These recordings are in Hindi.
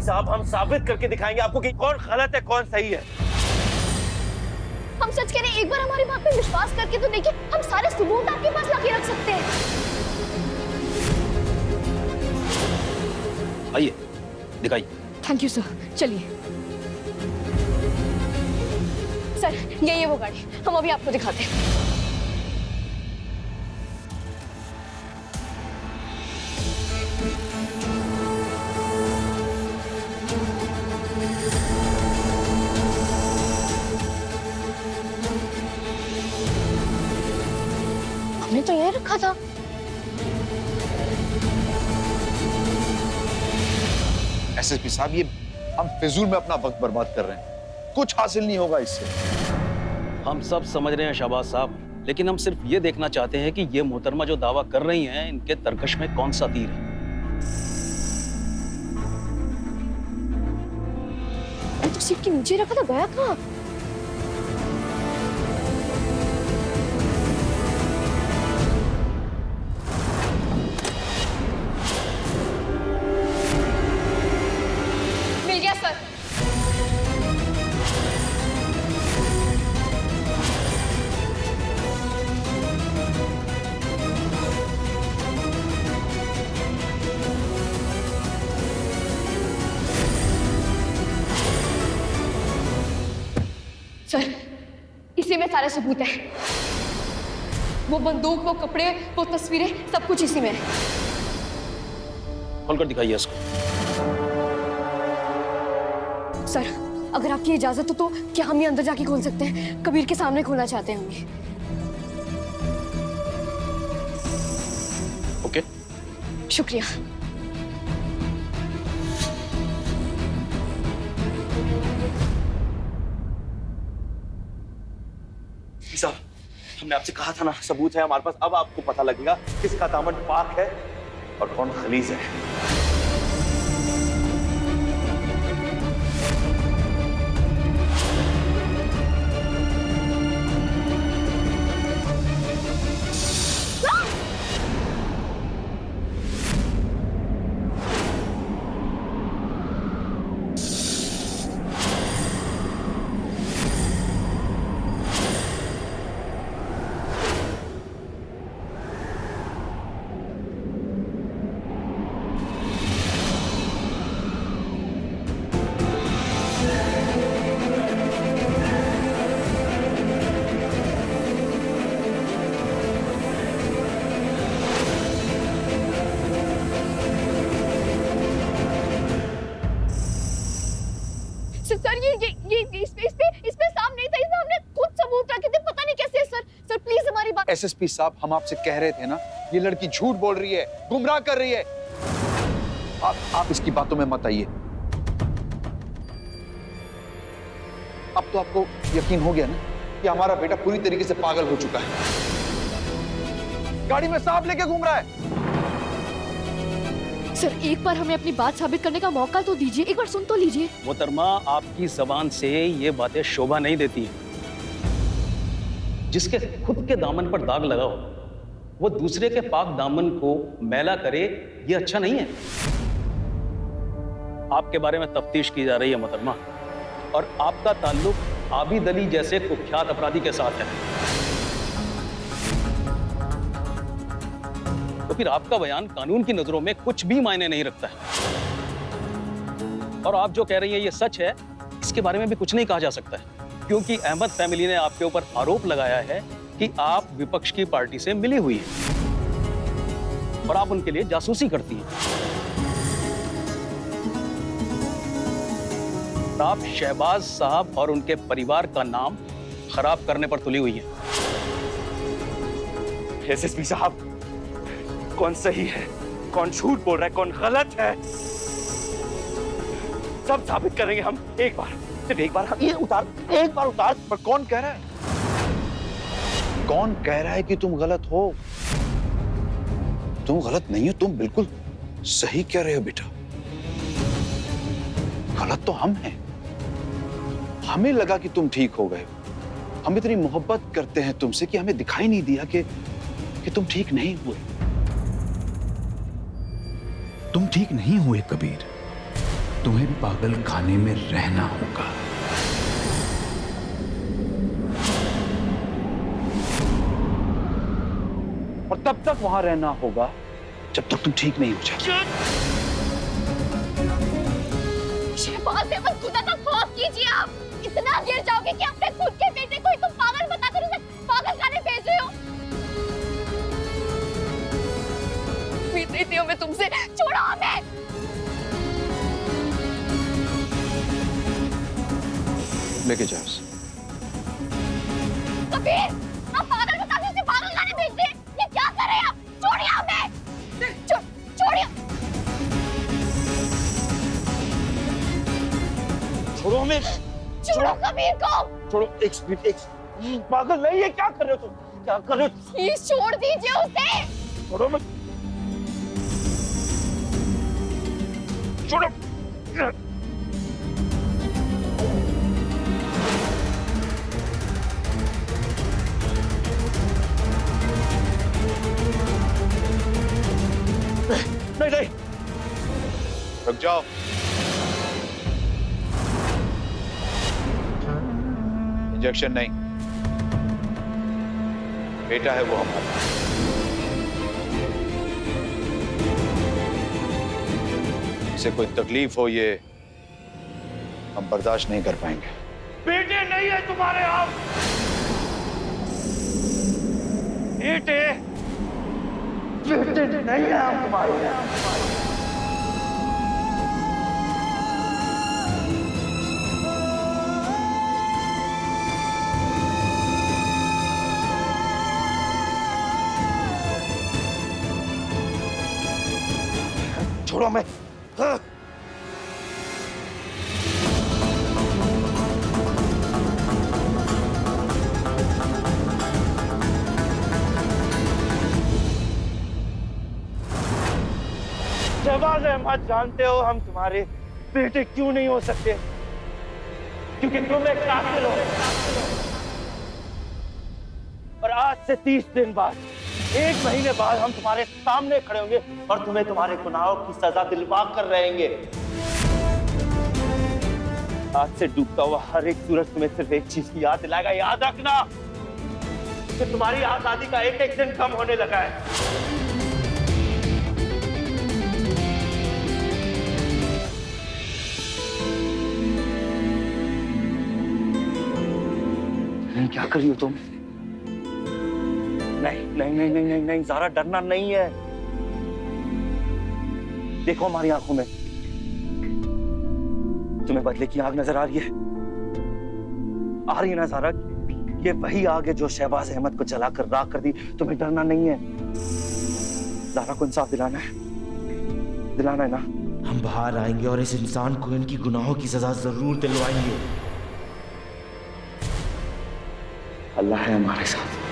साहब, हम साबित करके दिखाएंगे आपको कि कौन गलत है कौन सही है। हम सच कह रहे हैं, एक बार हमारी बात पे विश्वास करके तो देखिए, हम सारे सबूत आपके पास लाके रख सकते हैं। आइए दिखाइए। थैंक यू सर, चलिए। सर यही है वो गाड़ी, हम अभी आपको दिखाते हैं। हमने तो यही रखा था। एसएसपी साहब, ये हम फिजूल में अपना वक्त बर्बाद कर रहे हैं, कुछ हासिल नहीं होगा इससे। हम सब समझ रहे हैं शहबाज साहब, लेकिन हम सिर्फ ये देखना चाहते हैं कि ये मोहतरमा जो दावा कर रही हैं, इनके तरकश में कौन सा तीर है। तो सीट के नीचे रखा था, गया कहाँ? मिल गया सर। सर इसी में सारे सबूत हैं। वो बंदूक, वो कपड़े, वो तस्वीरें, सब कुछ इसी में है। खोलकर दिखाइए इसको। सर अगर आपकी इजाजत हो तो क्या हम ये अंदर जाके खोल सकते हैं? कबीर के सामने खोलना चाहते हैं हम ये। ओके, शुक्रिया। साहब, हमने आपसे कहा था ना, सबूत है हमारे पास। अब आपको पता लगेगा किसका दामन पाक है और कौन खलीज है। सर ये इसमें साफ नहीं था, इसमें हमने खुद सबूत रखे थे, पता नहीं कैसे। सर प्लीज हमारी बात। एसएसपी साहब, हम आपसे कह रहे थे ना, ये लड़की झूठ बोल रही है, गुमराह कर रही है। आप इसकी बातों में मत आइए। अब तो आपको यकीन हो गया ना कि हमारा बेटा पूरी तरीके से पागल हो चुका है, गाड़ी में सांप लेके घूम रहा है। सर एक बार हमें अपनी बात साबित करने का मौका तो दीजिए, एक बार सुन तो लीजिए। मोहतरमा, आपकी जबान से ये बातें शोभा नहीं देती हैं। जिसके खुद के दामन पर दाग लगा हो, वो दूसरे के पाक दामन को मैला करे, ये अच्छा नहीं है। आपके बारे में तफ्तीश की जा रही है मोहतरमा, और आपका ताल्लुक आबिद अली जैसे कुख्यात अपराधी के साथ है। तो फिर आपका बयान कानून की नजरों में कुछ भी मायने नहीं रखता है। और आप जो कह रही हैं ये सच है, इसके बारे में भी कुछ नहीं कहा जा सकता है, क्योंकि अहमद फैमिली ने आपके ऊपर आरोप लगाया है कि आप विपक्ष की पार्टी से मिली हुई हैं और आप उनके लिए जासूसी करती हैं। आप शहबाज साहब और उनके परिवार का नाम खराब करने पर तुली हुई हैं। एसएसपी साहब, कौन सही है, कौन झूठ बोल रहा है, कौन गलत है, सब साबित करेंगे हम। एक बार, सिर्फ एक बार हम ये उतार, एक बार उतार। पर कौन कह रहा है, कौन कह रहा है कि तुम गलत हो? तुम गलत नहीं हो, तुम बिल्कुल सही कह रहे हो बेटा। गलत तो हम हैं। हमें लगा कि तुम ठीक हो गए। हम इतनी मोहब्बत करते हैं तुमसे कि हमें दिखाई नहीं दिया कि तुम ठीक नहीं हुए। तुम ठीक नहीं हुए कबीर, तुम्हें पागल खाने में रहना होगा। और तब तक वहां रहना होगा जब तक तुम ठीक नहीं हो जाओ। शहबाज अहमद, खुदा का खौफ कीजिए। आप इतना गिर जाओगे कि अपने खुद के बेटे को ही तुम पागल बताकर उसे पागल खाने भेज रहे हो। उम्मीद नहीं थी हमें तुमसे। छोड़ो हमें। लेके जाओ उसे। कबीर, आप पागल बताकर उसे पागल खाने भेज रहे हैं। ये क्या कर रहे हैं आप? छोड़िए हमें। छोड़िए। छोड़ो हमें। छोड़ो कबीर को। छोड़ो। एक मिनट, एक पागल नहीं है, क्या कर रहे हो तुम? क्या कर रहे हो? प्लीज छोड़ दीजिए उसे। छोड़ो मैं। छोड़ो। नहीं नहीं, रुक जाओ। इंजेक्शन नहीं, बेटा है वो हमारा। इसे कोई तकलीफ हो ये हम बर्दाश्त नहीं कर पाएंगे। बेटे नहीं है तुम्हारे आप। बेटे नहीं है हम तुम्हारे। छोड़ो मैं। हाँ। शहबाज अहमद, जानते हो हम तुम्हारे बेटे क्यों नहीं हो सकते? क्योंकि तुम एक कातिल हो। और आज से 30 दिन बाद, 1 महीने बाद हम तुम्हारे सामने खड़े होंगे और तुम्हें तुम्हारे गुनाहों की सजा दिलवा कर रहेंगे। आज से डूबता हुआ हर एक सूरज तुम्हें सिर्फ एक चीज की याद दिलाएगा। याद रखना कि तुम्हारी आजादी का एक दिन कम होने लगा है। नहीं, क्या कर रही हो तुम? नहीं नहीं नहीं नहीं नहीं नहीं, ज़ारा, डरना नहीं है। देखो हमारी आंखों में, तुम्हें बदले की आग नजर आ रही है? आ रही है ना ज़ारा? ये वही आग है जो शहबाज अहमद को जलाकर राख कर दी। तुम्हें डरना नहीं है। ज़ारा को इंसाफ दिलाना है, दिलाना है ना? हम बाहर आएंगे और इस इंसान को इनकी गुनाहों की सजा जरूर दिलवाएंगे। अल्लाह है हमारे साथ।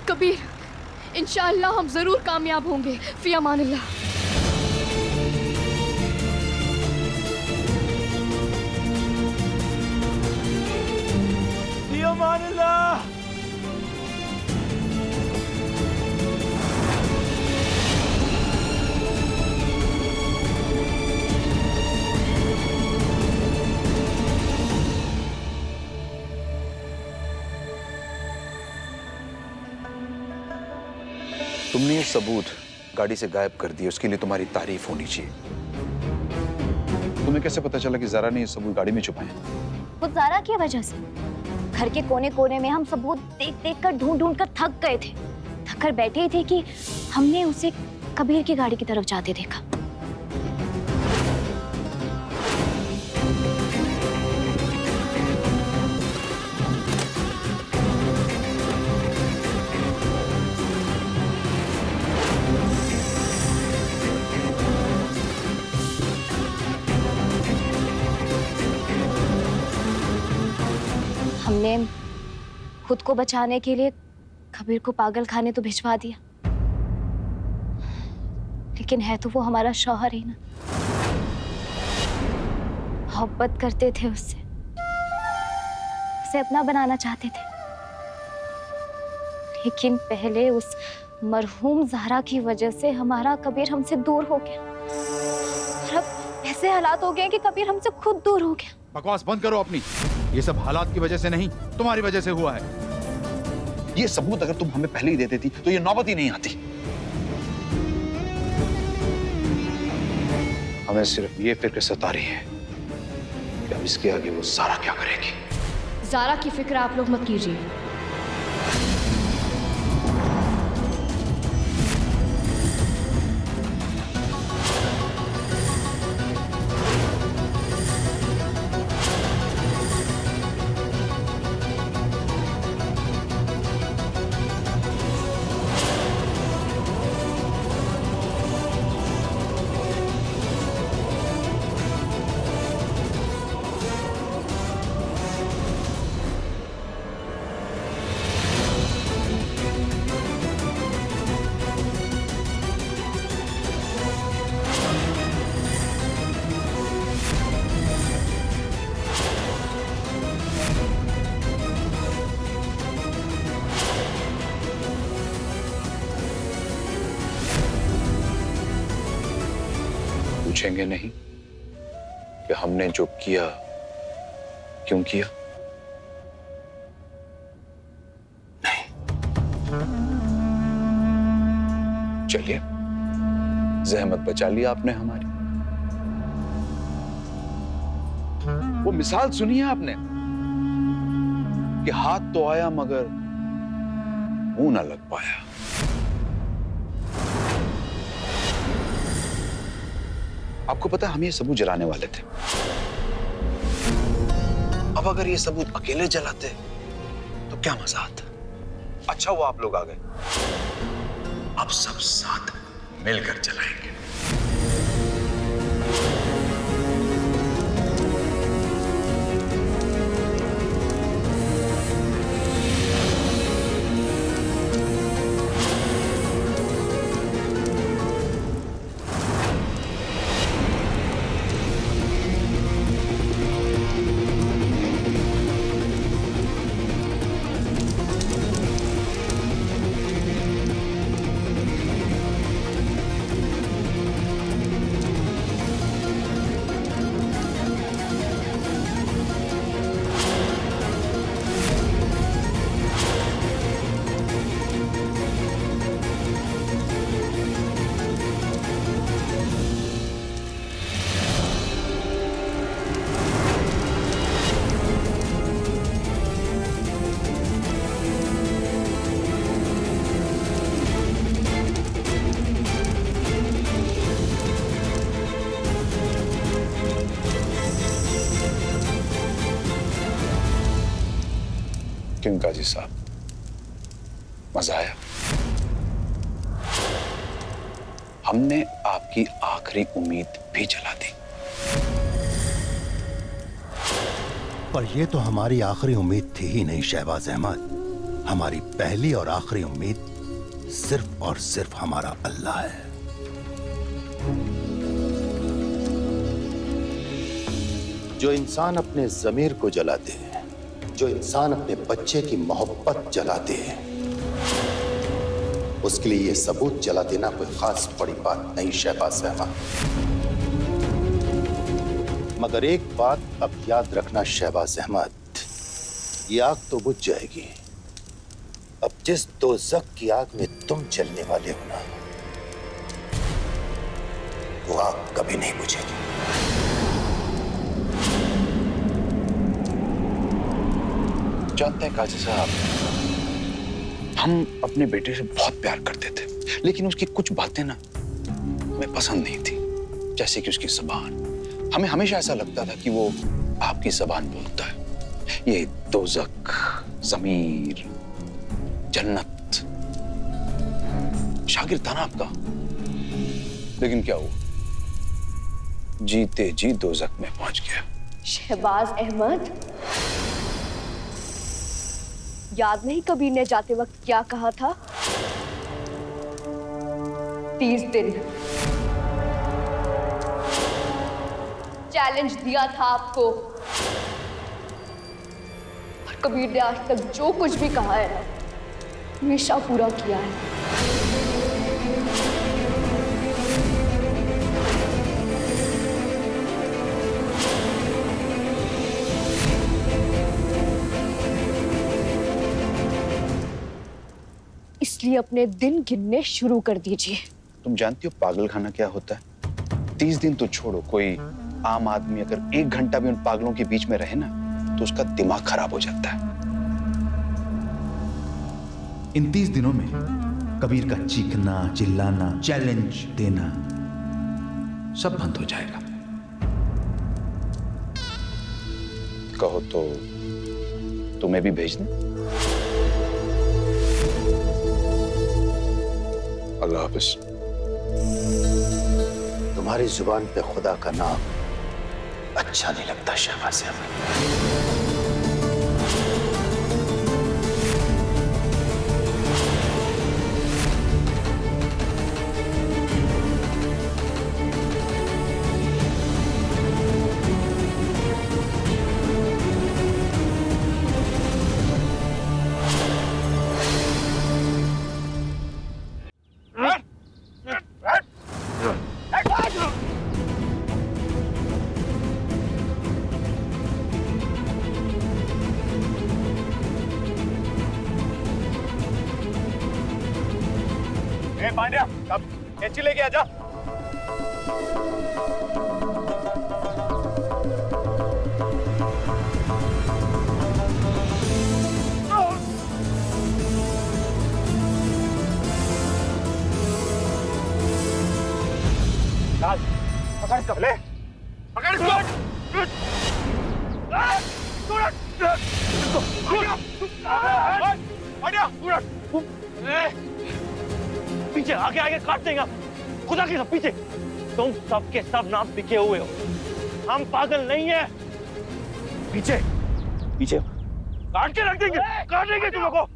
कबीर, इंशाअल्लाह हम जरूर कामयाब होंगे। फी अमानिल्लाह। फी अमानिल्लाह। तुमने ये सबूत गाड़ी से गायब कर दिए, उसके लिए तुम्हारी तारीफ होनी चाहिए। तुम्हें कैसे पता चला कि ज़ारा ने ये सबूत गाड़ी में छुपाए? वो ज़ारा की वजह से। घर के कोने कोने में हम सबूत देख देख कर ढूंढ ढूंढ कर थक गए थे। थक कर बैठे ही थे कि हमने उसे कबीर की गाड़ी की तरफ जाते देखा। हमने खुद को बचाने के लिए कबीर को पागल खाने तो भिजवा दिया, लेकिन है तो वो हमारा शौहर ही ना। मोहब्बत करते थे उससे, उसे अपना बनाना चाहते थे, लेकिन पहले उस मरहूम ज़हरा की वजह से हमारा कबीर हमसे दूर हो गया, और अब ऐसे हालात हो गए कि कबीर हमसे खुद दूर हो गया। बकवास बंद करो अपनी। ये सब हालात की वजह से नहीं, तुम्हारी वजह से हुआ है। ये सबूत अगर तुम हमें पहले ही दे देती तो ये नौबत ही नहीं आती। हमें सिर्फ ये फिक्र सता रही है कि अब इसके आगे वो ज़ारा क्या करेगी। ज़ारा की फिक्र आप लोग मत कीजिए। पूछेंगे नहीं कि हमने जो किया क्यों किया? नहीं। चलिए, जहमत बचा ली आपने हमारी। वो मिसाल सुनी है आपने कि हाथ तो आया मगर मुंह ना लग पाया। आपको पता है हम ये सबूत जलाने वाले थे। अब अगर ये सबूत अकेले जलाते तो क्या मजा आता। अच्छा हुआ आप लोग आ गए। अब सब साथ मिलकर जलाएंगे। क्यों काजी साहब, मजा आया? हमने आपकी आखिरी उम्मीद भी जला दी। पर ये तो हमारी आखिरी उम्मीद थी ही नहीं शहबाज अहमद। हमारी पहली और आखिरी उम्मीद सिर्फ और सिर्फ हमारा अल्लाह है। जो इंसान अपने ज़मीर को जलाते हैं, जो इंसान अपने बच्चे की मोहब्बत जलाते हैं, उसके लिए ये सबूत जला देना कोई खास बड़ी बात नहीं शहबाज अहमद। मगर एक बात अब याद रखना शहबाज अहमद, ये आग तो बुझ जाएगी। अब जिस दोज़ख की आग में तुम जलने वाले हो ना, वो आग कभी नहीं बुझेगी। जानते हैं काजी साहब, हम अपने बेटे से बहुत प्यार करते थे, लेकिन उसकी कुछ बातें ना हमें पसंद नहीं थी। जैसे कि उसकी ज़बान, हमें हमेशा ऐसा लगता था कि वो आपकी ज़बान बोलता है। ये दोज़ख, ज़मीर, जन्नत, शागिर्द था ना आपका। लेकिन क्या हुआ, जीते जी दोज़ख में पहुंच गया। शहबाज अहमद, याद नहीं कबीर ने जाते वक्त क्या कहा था? 30 दिन चैलेंज दिया था आपको, और कबीर ने आज तक जो कुछ भी कहा है हमेशा पूरा किया है। इसलिए अपने दिन गिनने शुरू कर दीजिए। तुम जानती हो पागल खाना क्या होता है? 30 दिन तो छोड़ो, कोई आम आदमी अगर 1 घंटा भी उन पागलों के बीच में रहे ना तो उसका दिमाग खराब हो जाता है। इन 30 दिनों में कबीर का चीखना, चिल्लाना, चैलेंज देना सब बंद हो जाएगा। कहो तो तुम्हें भी भेज दें? अल्लाह हाफिज। तुम्हारी जुबान पे खुदा का नाम अच्छा नहीं लगता शहबाज अहमद। पांड्या, अब कैंची लेके आजा। पकड़ इसको, ले पकड़ इसको। पीछे आगे आगे काट देगा, खुदा के सब पीछे। तुम सब के सब नाम बिके हुए हो, हम पागल नहीं है। पीछे पीछे काट के रख देंगे, काटेंगे तुम लोगों को।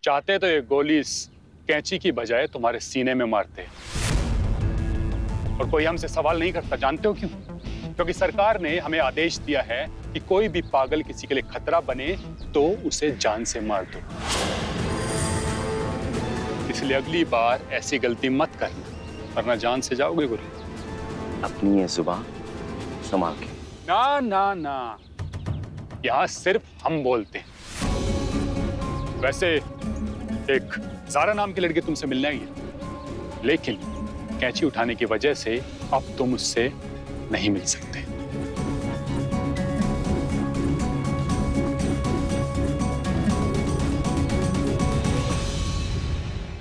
चाहते तो ये गोली इस कैंची की बजाय तुम्हारे सीने में मारते, और कोई हमसे सवाल नहीं करता। जानते हो क्यों? क्योंकि सरकार ने हमें आदेश दिया है कि कोई भी पागल किसी के लिए खतरा बने तो उसे जान से मार दो। इसलिए अगली बार ऐसी गलती मत करना, वरना जान से जाओगे गुरु। अपनी ये जुबान संभाल के। ना ना ना, यहाँ सिर्फ हम बोलते हैं। वैसे एक ज़ारा नाम की लड़की तुमसे मिलने आई है, लेकिन कैंची उठाने की वजह से अब तुम उससे नहीं मिल सकते।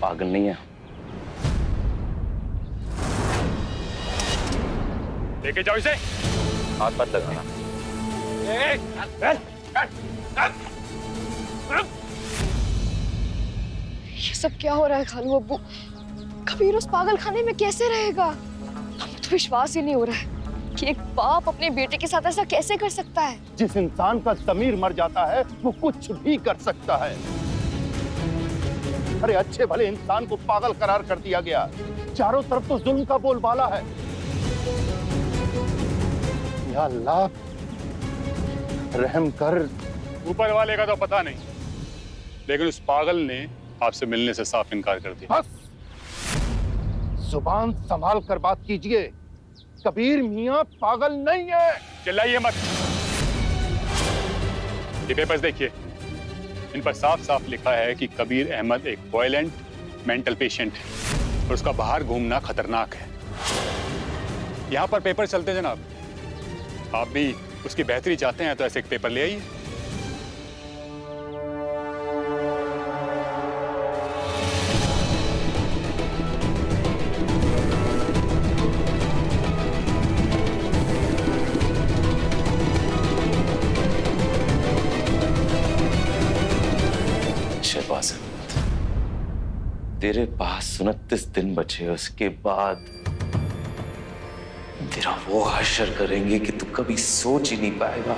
पागल नहीं है। लेके जाओ इसे। हाथ मत लगाना। ये सब क्या हो रहा है खालू अब्बू? कबीर उस पागल खाने में कैसे रहेगा? हमें तो विश्वास ही नहीं हो रहा है कि एक बाप अपने बेटे के साथ ऐसा कैसे कर सकता है। जिस इंसान का ज़मीर मर जाता है वो कुछ भी कर सकता है। अरे अच्छे भले इंसान को पागल करार कर दिया गया। चारों तरफ तो जुल्म का बोलबाला है। या अल्लाह, रहम कर। ऊपर वाले का तो पता नहीं, लेकिन उस पागल ने आपसे मिलने से साफ इनकार कर दिया। बस जुबान संभाल कर बात कीजिए, कबीर मियां पागल नहीं है। चिल्लाइए मत। ये पेपर्स देखिए, इन पर साफ साफ लिखा है कि कबीर अहमद एक वायलेंट मेंटल पेशेंट है और उसका बाहर घूमना खतरनाक है। यहाँ पर पेपर चलते जनाब, आप भी उसकी बेहतरी चाहते हैं तो ऐसे एक पेपर ले आइए। शहबाज अहमद, तेरे पास 29 दिन बचे, उसके बाद तेरा वो हश्र करेंगे कि तू कभी सोच ही नहीं पाएगा।